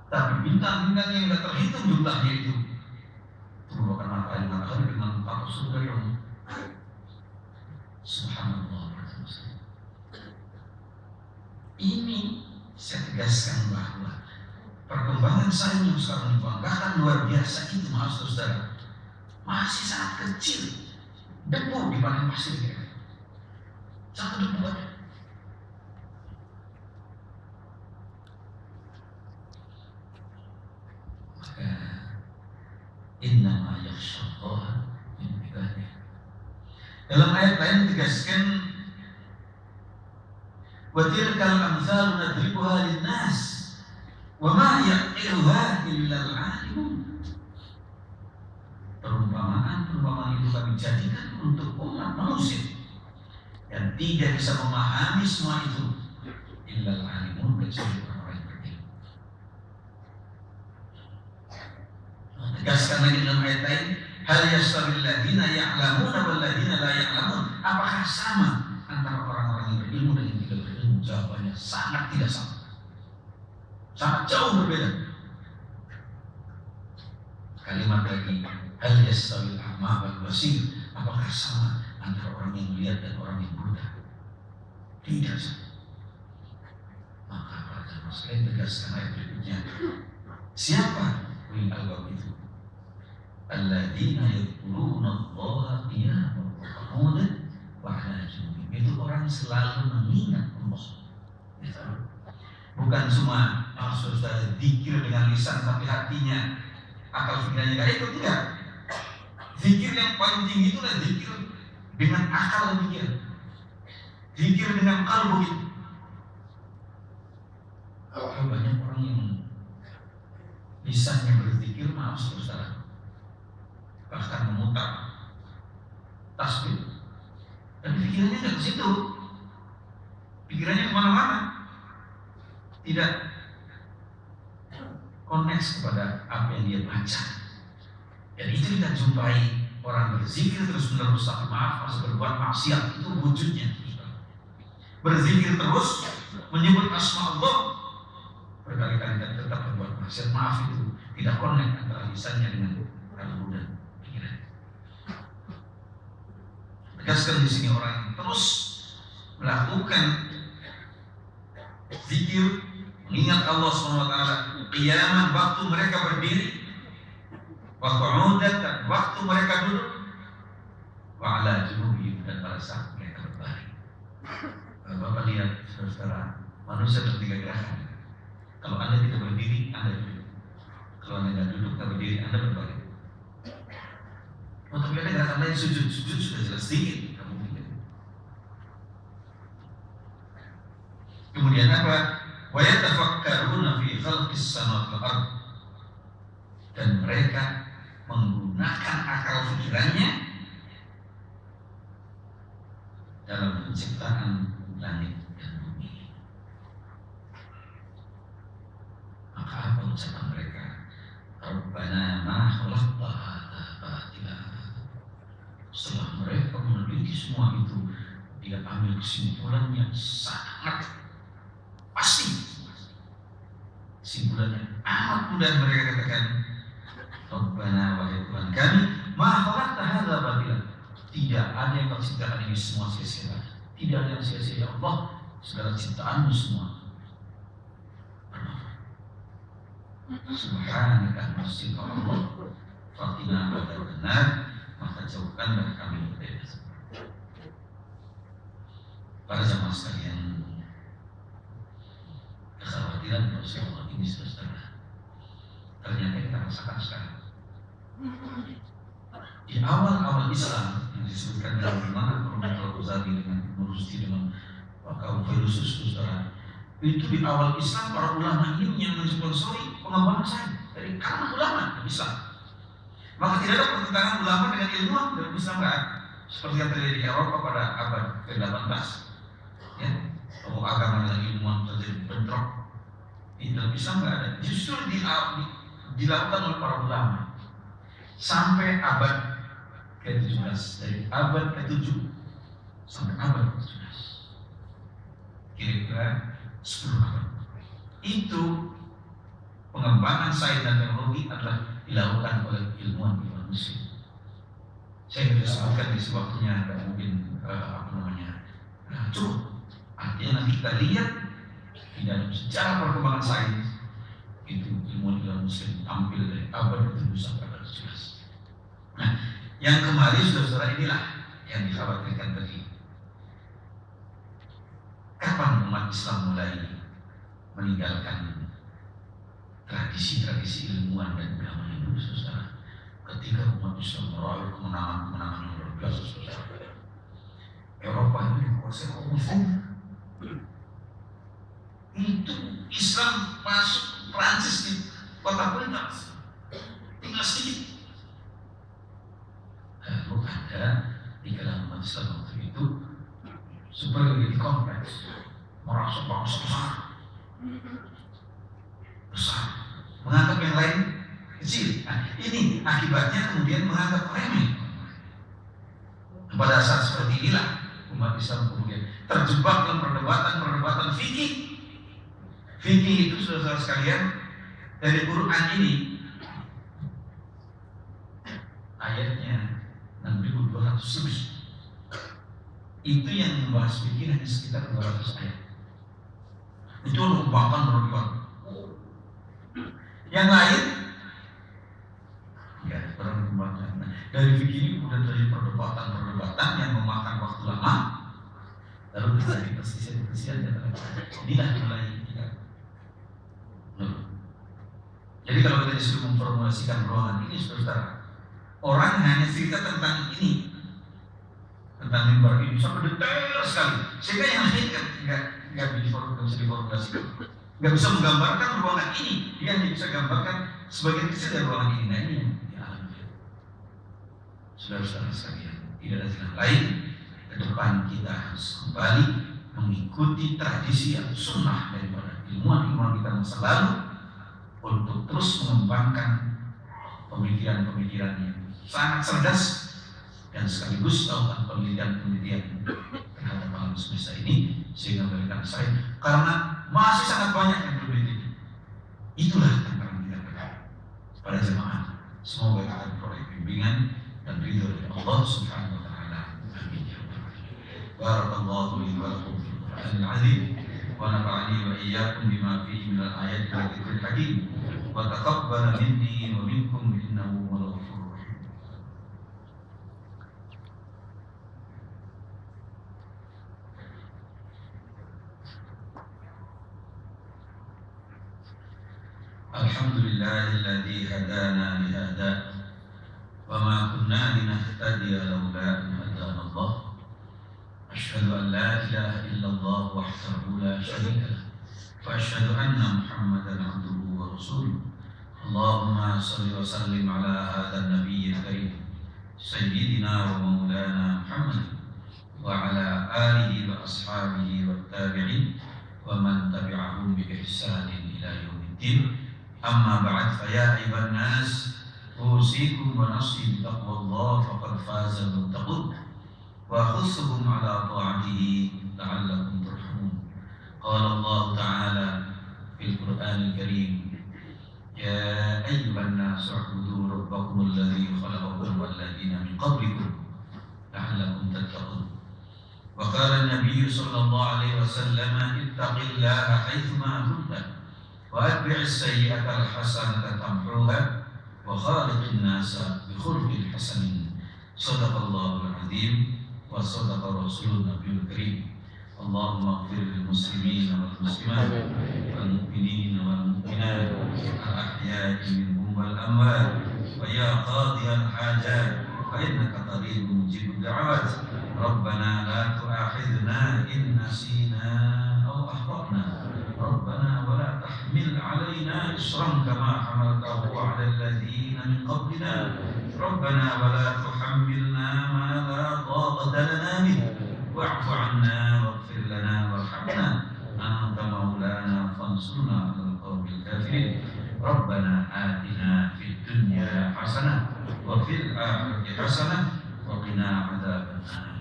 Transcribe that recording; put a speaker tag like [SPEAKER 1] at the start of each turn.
[SPEAKER 1] Tapi bintang-bintang yang tidak terhitung jumlahnya itu merupakan matahari dengan 4 surga yang subhanallah. Ini saya tegaskan bahwa perkembangan sains yang sekarang dibanggakan luar biasa itu, maaf saudara, masih sangat kecil. Debu di padang pasir ya. Satu debu aja. Maka innama yakhshallaha min ibadihi. Dalam ayat lain ditegaskan wa tilkal amsalu nadribuha linnas wa ma yaqiluha illa al-alimun. Perumpamaan itu kami jadikan untuk umat manusia dan tidak bisa memahami semua itu illa al-alimun, kecuali orang-orang yang berilmu. Tegaskan lagi dalam ayat lain, hal yastawil ladina ya'lamuna wal ladina la ya'lamun. Apakah sama antara orang-orang yang berilmu dan yang tidak berilmu? Jawabannya sangat tidak sama. Sangat jauh berbeda. Kalimat lagi, hal yastawil a'ma wal basir. Apakah sama antara orang yang melihat dan orang yang buta? Tidak sama. Maka pada masalah tegaskan ayat berikutnya. Siapa ulil albab itu? Alladzina yadhkuruna Allaha qiyaman wa qu'udan wa 'ala junubihim. Itu orang selalu mengingat Allah. Bukan cuma maksud saya zikir dengan lisan tapi hatinya, akal pikirannya enggak ikut, tidak. Zikir yang paling tinggi itu adalah zikir dengan akal dan pikiran. Zikir dengan kalbu itu. Banyak orang yang lisannya berzikir, maaf saudara, bahkan memutar tasbih, tapi pikirannya tidak ke situ. Pikirannya kemana-mana, tidak koneksi kepada apa yang dia baca. Dan itu kita jumpai orang berzikir terus-menerus, tapi maaf masih berbuat maksiat. Itu wujudnya. Berzikir terus, menyebut asma Allah berkali-kali dan tetap berbuat maksiat. Maaf, itu tidak konek antara lisannya dengan kalbu dan pikiran. Tegaskan di sini orang yang terus melakukan zikir, mengingat Allah SWT, qiyaman, waktu mereka berdiri, wa qu'udan, dan waktu mereka duduk, wa 'ala junubihim, dan pada saat mereka berbaring. Bapak lihat saudara, manusia bertiga gerakan. Kalau Anda tidak berdiri, Anda duduk. Kalau Anda tidak duduk, tidak berdiri, Anda berbaring. Tapi ada gerakan lain, sujud sudah jelas sedikit. Kemudian apa? Wa yatafakkaruna fi khalqis samawati wal ardh. Dan mereka menggunakan akal pikirannya dalam penciptaan langit dan bumi. Maka apa ucapan mereka? Rabbana ma khalaqta hadza batila. Setelah mereka meneliti semua itu, dia ambil kesimpulan yang sangat pasti. Kesimpulannya amat mudah, mereka katakan, Rabbana, wahai Tuhan kami, ma khalaqta hadza batila. Tidak ada yang kau ciptakan ini semua sia-sia. Tidak ada yang sia-sia, ya Allah. Segala ciptaanmu semua subhanaka masjid Allah fatina pada benar, maka jauhkanlah kami dari dosa. Para jamaah sekalian, kekhawatiran Rasulullah ini saudara ternyata kita rasakan sekarang. Di awal-awal Islam yang disebutkan dalam mana Imam Al-Ghazali dengan Nurusti dengan Wakau Filosus saudara, itu di awal Islam para ulama ini yang mensponsori pengembangan sains dari kalangan ulama Islam. Maka tidak ada pertentangan ulama dengan ilmuwan dalam Islam, kan? Seperti yang terjadi di Eropa pada abad ke-18. Ya, bahwa agama dan ilmuwan terjadi bentrok. Di dalam Islam nggak ada. Justru dilakukan oleh para ulama sampai abad ke-17, dari abad ke-7 sampai abad ke-17, kira-kira 10 abad. Itu pengembangan perkembangan sains dan teknologi adalah dilakukan oleh ilmuwan muslim. Saya tidak sebutkan di sewaktunya, nggak mungkin cukup. Artinya nanti kita lihat di dalam sejarah perkembangan sains itu ilmuwan muslim tampil dari abad ke-7 sampai abad ke-11. Nah, yang kemarin saudara-saudara inilah yang dikhawatirkan tadi. Kapan umat Islam mulai meninggalkan tradisi-tradisi ilmuwan dan agama yang dulu, saudara? Ketika umat Islam meraih kemenangan-kemenangan yang luar biasa, saudara. Eropa itu dikuasai kaum muslim. Itu Islam masuk Prancis di kota Prancis, tinggal sedikit. Lalu ada di kalangan umat Islam waktu itu superiority kompleks, merasa bangsa besar, menganggap yang lain kecil. Nah, ini akibatnya kemudian menganggap remeh. Pada saat seperti inilah umat Islam kemudian terjebak dalam perdebatan fikih. Fikih itu, saudara sekalian, dari Quran ini ayatnya 6.200 lebih. Itu yang membahas fikih hanya sekitar 200 ayat. Itu bahkan berlebihan. Yang lain ya kurang kembangkan. Dari fikih ini kemudian terjadi perdebatan yang memakan waktu lama, lalu terjadi perselisihan di antara mereka. Inilah mulai ya. Jadi kalau kita disuruh memformulasikan ruangan ini, saudara, orang hanya cerita tentang ini, tentang mimbar ini sampai detail sekali, sehingga yang lain kan nggak bisa diformulasikan, nggak bisa menggambarkan ruangan ini. Dia hanya bisa gambarkan sebagian kecil dari ruangan ini. Nah, ini yang dialami. Saudara-saudara sekalian, tidak ada jalan lain. Ke depan kita harus kembali mengikuti tradisi atau sunnah daripada ilmuwan-ilmuwan kita masa lalu untuk terus mengembangkan pemikiran-pemikiran yang sangat cerdas dan sekaligus melakukan penelitian terhadap alam semesta ini sehingga memberikan sains, karena masih sangat banyak yang belum diteliti. Itulah tantangan kita pada jemaah. Semoga kita memperoleh bimbingan dan ridho dari Allah Subhanahu wa taala. Amin ya rabbal alamin. Barakallahu li wa lakum fil Qur'anil azim wa nafa'ani wa iyyakum bima fihi minal ayati wa dzikril hakim wa taqabbala minni wa minkum innahu huwal ghafurur rahim. Alhamdulillahilladzi hadana li hada wa ma kunna linahtadiya laula an hadana Allah. Asyhadu an la ilaha illallah wahdahu la syarika lah wa asyhadu anna Muhammadan abduhu wa rasuluh. Allahumma shalli wa sallim ala hadzal nabiyyil karim sayyidina wa maulana Muhammad wa ala alihi wa ashabihi wa tabi'in wa man tabi'ahum bi ihsanin ila yaumiddin. Amma ba'd, fa ya ayyuhan nas usikum wa nafsi bi taqwallah faqad faza al-muttaqun wa khussuhum ala ta'atihi la'allakum turhamun. Qala Allah ta'ala fil Qur'anil Karim, ya ayyuhan nas u'budu rabbakum alladhi khalaqakum wal ladzina min qablikum la'allakum tattaqun. Wa qala an-nabiy sallallahu alaihi wasallam, ittaqillaha haitsuma kunta wa atbi'is sayyi'ata al-hasanata tamhuha wa khaliqin nasa bi khuluqin hasanin. Shadaqallahul azim wa sadaqa rasulun nabiyul karim. Allahumma ighfir lil muslimin wal muslimat wal mu'minin wal mu'minat al ahya'i minhum wal amwat wa ya qadiyal hajat fa innaka qaribun mujibud da'awat. Rabbana la tu'akhidhna in nasina aw akhtana. Rabbana wa la tahmil 'alaina isran kama hamaltahu 'alal ladzina min qablina. Rabbana wa la tuhammilna ma la taqata lana bihi wa'fu 'anna waghfir lana warhamna anta maulana fansurna 'alal qawmil kafirin. Rabbana atina fid dunya hasanah wa fil akhirati hasanah wa qina 'adzabannar.